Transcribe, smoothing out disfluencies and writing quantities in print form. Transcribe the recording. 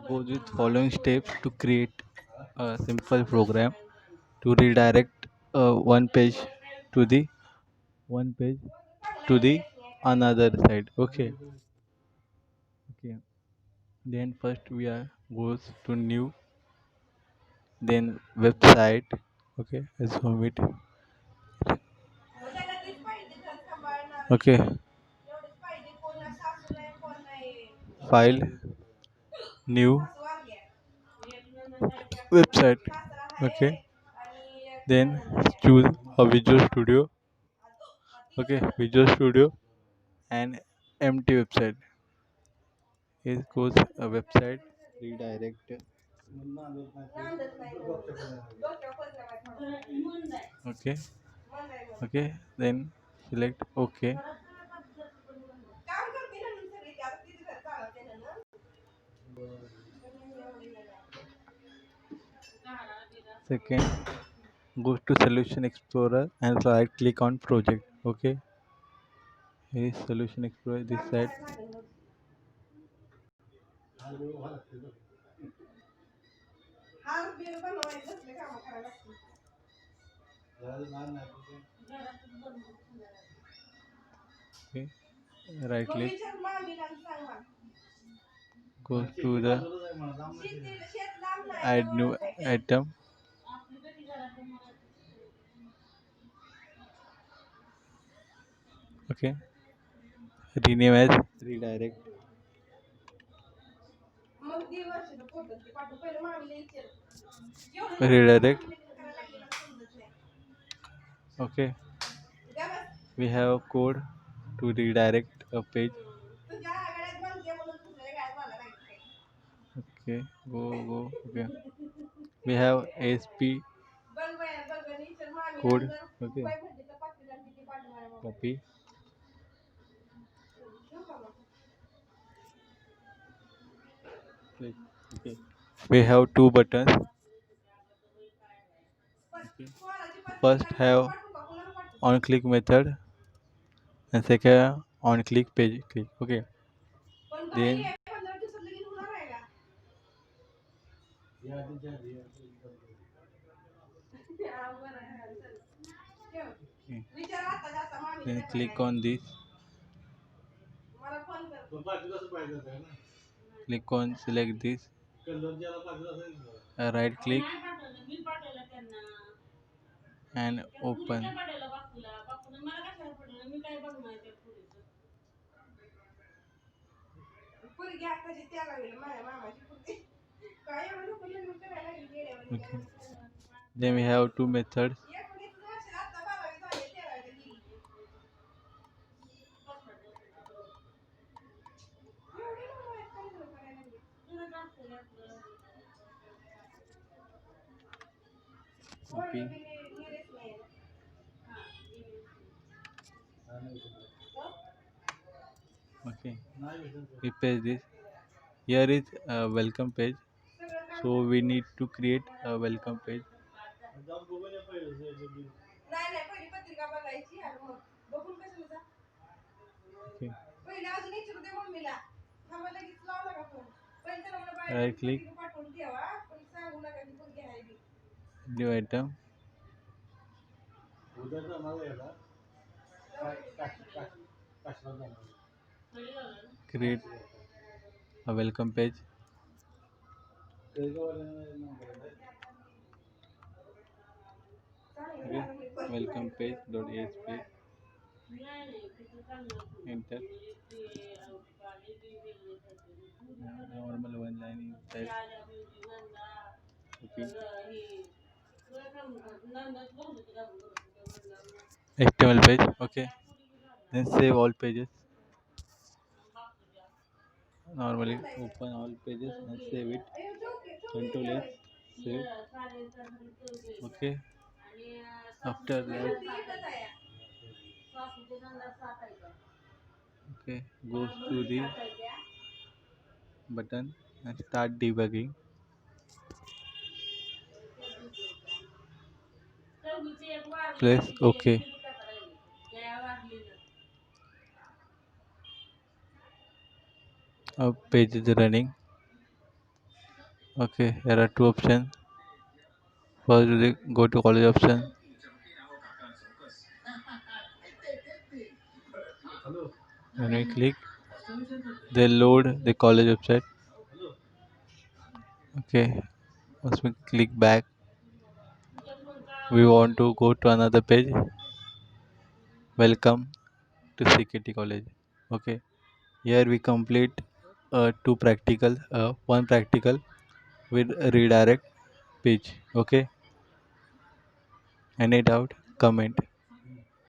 Goes with following steps to create a simple program to redirect one page to the one page to the another side. Okay. Then first we are goes to new, then website. Okay, let's home it. Okay, file, new website. Okay, then choose a Visual Studio. Okay, Visual Studio and empty website. It goes a website redirect. Okay, okay, then select OK. Second, go to Solution Explorer and right click on project. Okay, here is Solution Explorer. This side. Okay, right click. Go to the add new item. Okay, rename as redirect. Redirect. Okay, we have a code to redirect a page. Okay, go. Okay, we have ASP code. Okay, copy. Click. Okay, we have two buttons. Okay. First have on click method and second on click page click. Okay, then okay. Then click on this. Click on select this. Right click and open. Okay. Then we have two methods. Copy. Okay. We paste this. Here is a welcome page. So we need to create a welcome page. Okay. Right click. New item. Create a welcome page. Okay. Welcome page dot asp. Enter. Normal one line inside. Okay. HTML page. Okay. Then save all pages. Normally open all pages and save it. Control S. Save. Okay. After that, okay, goes to the button and start debugging. Press OK. Page is running. Okay, there are two options. First, we go to college option. When we click, they load the college website. Okay, once we click back, we want to go to another page. Welcome to CKT College. Okay, here we complete one practical with a redirect page. Okay, any doubt? Comment.